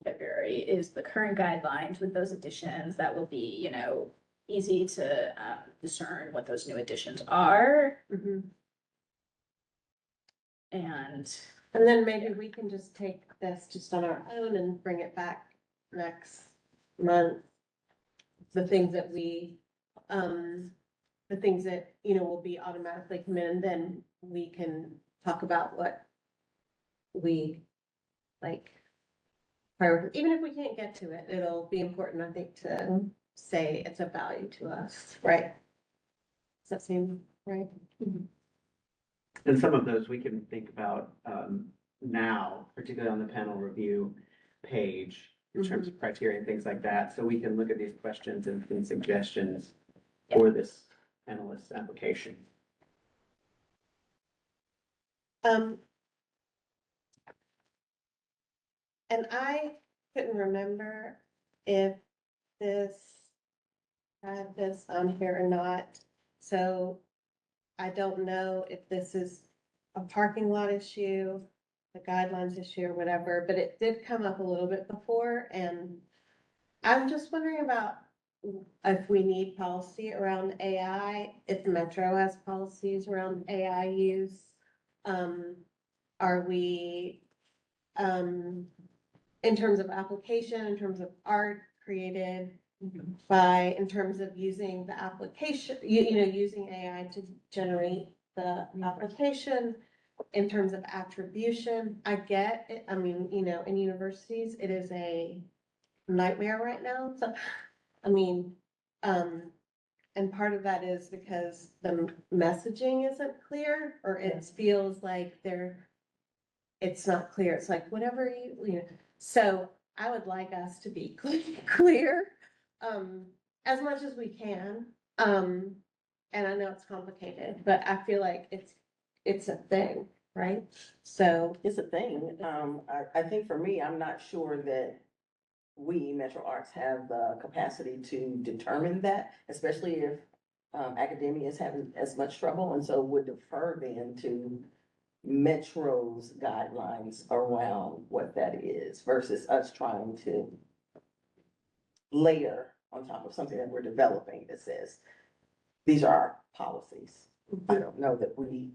February, is the current guidelines with those additions that will be, you know, easy to discern what those new additions are. And And then maybe we can just take this just on our own and bring it back next month. The things that you know, will be automatically come in, and then we can talk about what we like. Priority, even if we can't get to it, it'll be important, I think, to say it's a value to us, right? Does that seem right? And some of those we can think about now, particularly on the panel review page, in terms of criteria and things like that. So we can look at these questions and suggestions for this analyst application. And I couldn't remember if this had this on here or not. So I don't know if this is a parking lot issue, the guidelines issue or whatever, but it did come up a little bit before, and I'm just wondering about if we need policy around AI, if Metro has policies around AI use. Are we, in terms of application, in terms of art created in terms of using the application, you know, using AI to generate the application, in terms of attribution, I get it. I mean, you know, in universities, it is a nightmare right now. So, I mean, and part of that is because the messaging isn't clear, or it feels like it's not clear. It's like, whatever you know, so I would like us to be clear, as much as we can. And I know it's complicated, but I feel like it's a thing, right? So, It's a thing. I think for me, I'm not sure that we, Metro Arts, have the capacity to determine that, especially if academia is having as much trouble, and so would defer then to Metro's guidelines around what that is versus us trying to layer on top of something that we're developing that says, these are our policies. I don't know that we.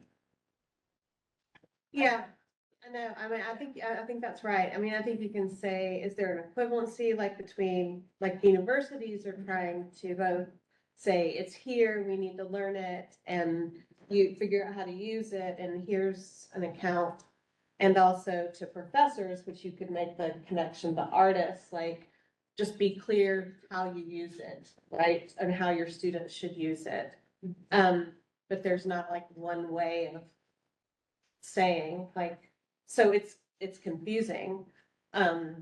yeah, I know, I mean, I think that's right. I mean, I think you can say, is there an equivalency like between, like universities are trying to both say it's here, we need to learn it, and you figure out how to use it, and here's an account. And also to professors, which you could make the connection to artists, like, just be clear how you use it, right? And how your students should use it. But there's not like one way of saying, like, so it's confusing. So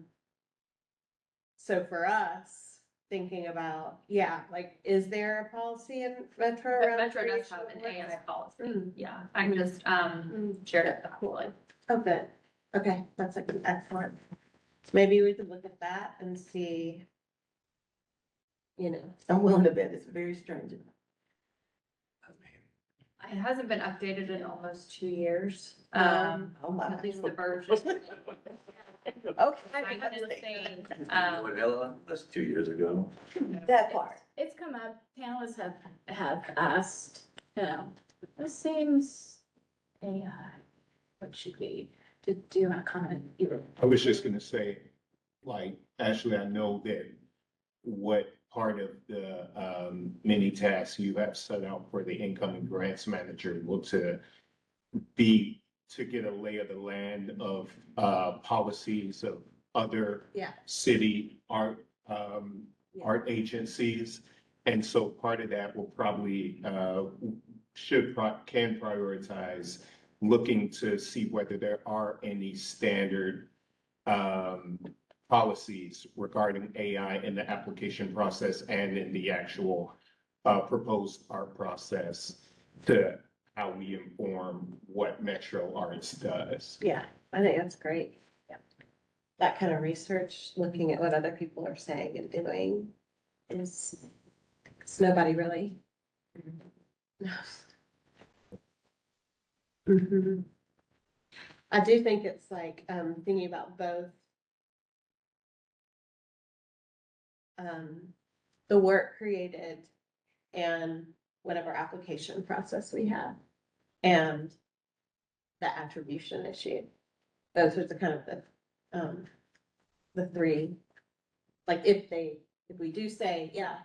for us, thinking about, yeah, like, is there a policy in Metro around? Metro does have an creation of AI works? policy, Mm. yeah, I just, shared it with Holly. Oh, good. Okay, that's like excellent. Maybe we could look at that and see, you know, I'm willing to bet it's very stringent. It hasn't been updated in almost 2 years, Oh my. at least the version. Okay. I'm just saying, What, Ella? That's 2 years ago. That part. It's come up, panelists have asked, you know, this seems AI, what should we, do you want to comment? I was just gonna say, like, Ashley, I know that what part of the mini tasks you have set out for the incoming grants manager will to be to get a lay of the land of policies of other Yeah. city art art agencies. And so part of that will probably can prioritize looking to see whether there are any standard policies regarding AI in the application process and in the actual proposed art process to how we inform what Metro Arts does. yeah, I think that's great. Yeah. That kind of research, looking at what other people are saying and doing is, because nobody really knows. Mhm. I do think it's like, thinking about both the work created and whatever application process we have, and the attribution issue. Those are the kind of the three, like, if we do say, yeah,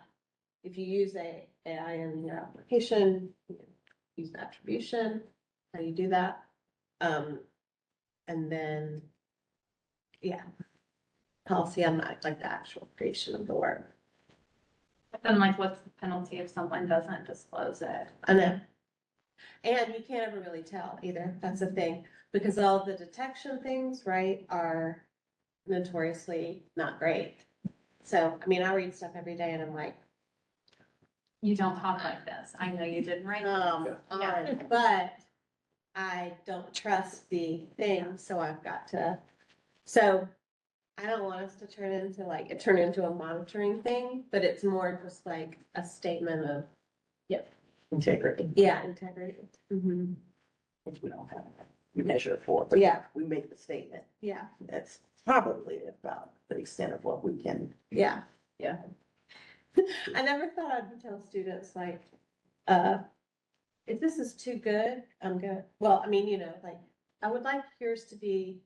if you use AI in your application, you know, use the attribution, how you do that. And then, yeah, policy on that, like the actual creation of the work. but then like, what's the penalty if someone doesn't disclose it? I know. And you can't ever really tell either. That's the thing, because all the detection things, right, are notoriously not great. So, I mean, I read stuff every day and I'm like, You don't talk like this, I know you didn't write. yeah, but I don't trust the thing, so I've got to, so I don't want us to turn into a monitoring thing, but it's more just like a statement of, Integrity, yeah, integrity. Mhm. which we don't have. We measure it for, but Yeah. we make the statement. Yeah, That's probably about the extent of what we can. yeah. Yeah. I never thought I'd tell students like, if this is too good, I'm good. Well, I mean, you know, like, I would like yours to be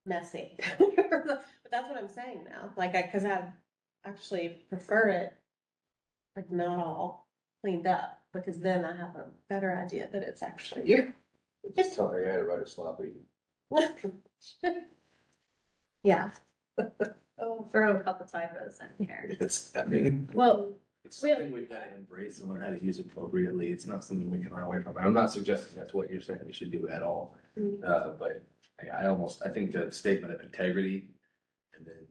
messy. But that's what I'm saying now, like, cause I actually prefer it like not all cleaned up, because then I have a better idea that it's actually you. Just tell her I had to write it sloppy. Yeah. Oh, throw a couple typos in here. It's, I mean, Well, it's something we've got to embrace and learn how to use appropriately. It's not something we can run away from. I'm not suggesting that's what you're saying we should do at all. But I think the statement of integrity and then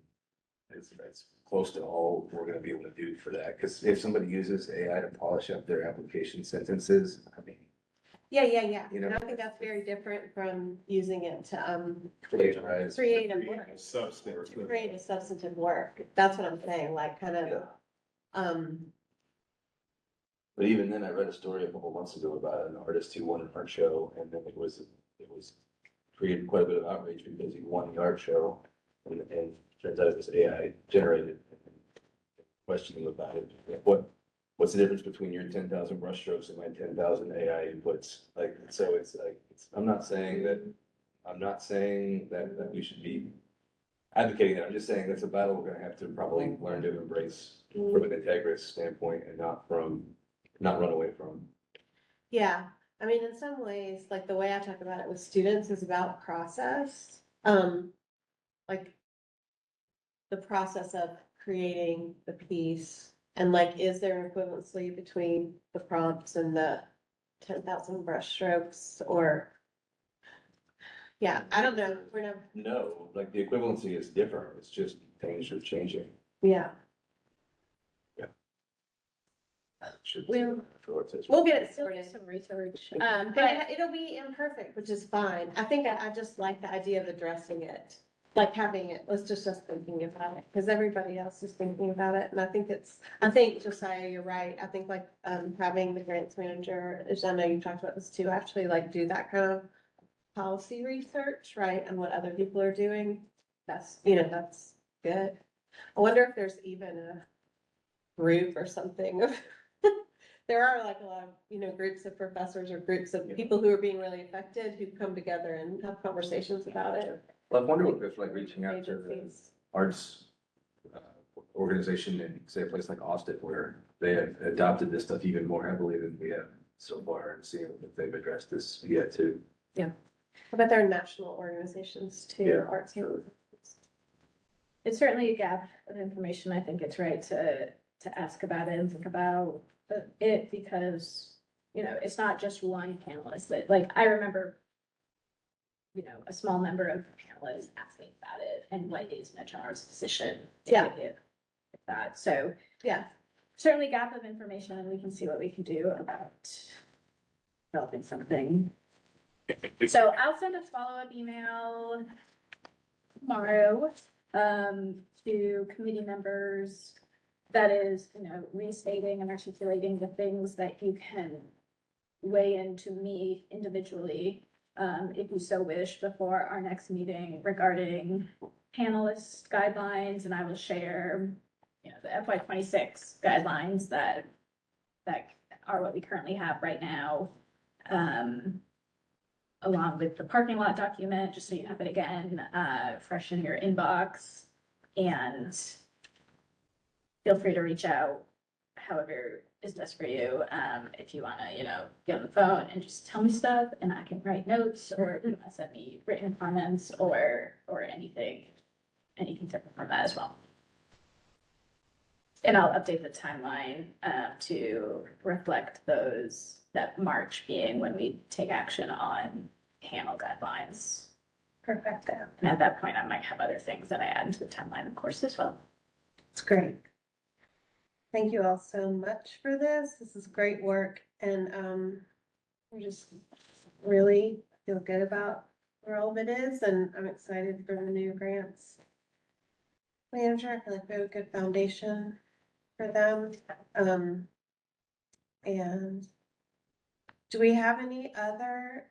it's close to all we're gonna be able to do for that. Cause if somebody uses AI to polish up their application sentences, I mean, Yeah. You know- And I think that's very different from using it to, plagiarize. create a work. Substance. To create a substantive work. That's what I'm saying, like, kind of, But even then, I read a story a couple months ago about an artist who won an art show, and then it was created quite a bit of outrage because he won the art show, and turns out it was AI generated. Questioning about it, what's the difference between your 10,000 brush strokes and my 10,000 AI inputs? Like, so it's like, I'm not saying that I'm not saying that we should be advocating that. I'm just saying that's a battle we're gonna have to probably learn to embrace from an integrous standpoint and not run away from. Yeah, I mean, in some ways, like the way I talk about it with students is about process. Like the process of creating the piece and like, is there an equivalency between the prompts and the 10,000 brush strokes or? Yeah, I don't know. We're not, No, like the equivalency is different. It's just things are changing. yeah, We'll- we'll get it Still do sorted. some research. But it'll be imperfect, which is fine. I think I just like the idea of addressing it. Like having it, let's just thinking about it, because everybody else is thinking about it, and I think Josiah, you're right. I think like, having the grants manager, as I know you talked about this too, actually like do that kind of policy research, right, and what other people are doing. That's good. I wonder if there's even a group or something of, there are like a lot of, groups of professors or groups of people who are being really affected, who come together and have conversations about it. Well, I wonder if it's like reaching out to the Agencies. arts organization in, say, a place like Austin, where they have adopted this stuff even more heavily than we have so far, and seeing if they've addressed this yet too. But there are national organizations too, Yeah. arts. It's certainly a gap of information. I think it's right to ask about it and think about it because, it's not just one panelist that, like, I remember, a small number of panelists asking about it and what is Metro's position? Yeah. with that. So Yeah, certainly gap of information and we can see what we can do about developing something. So I'll send a follow-up email tomorrow, to committee members. That is, restating and articulating the things that you can weigh into me individually, if you so wish, before our next meeting regarding panelist guidelines, and I will share, the FY 26 guidelines that are what we currently have right now. Along with the parking lot document, just so you have it again, fresh in your inbox. And feel free to reach out however is best for you. If you wanna, get on the phone and just tell me stuff and I can write notes, or if you wanna send me written comments or anything different from that as well. And I'll update the timeline, to reflect that March being when we take action on panel guidelines. perfect. And at that point, I might have other things that I add into the timeline, of course, as well. It's great. Thank you all so much for this. This is great work and, I just really feel good about where all of it is and I'm excited for the new grants. Manager, I feel like we have a good foundation for them. And do we have any other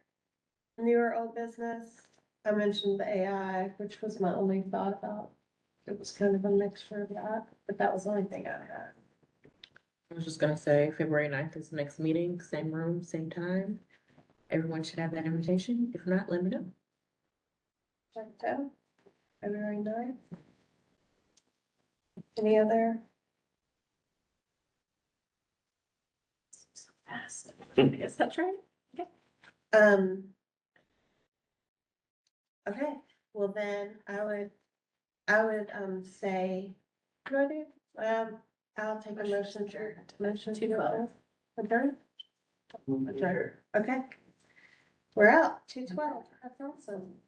new or old business? I mentioned the AI, which was my only thought about. It was kind of a mixture of that, but that was the only thing I had. I was just gonna say, February 9th is the next meeting, same room, same time. Everyone should have that invitation. If not, let me know. February 9th. Any other? Fast. I guess that's right. Okay, well then I would, say, what do I do? I'll take a motion to go. Adjourn? Adjourn. Okay. We're out, 2:12. That's awesome.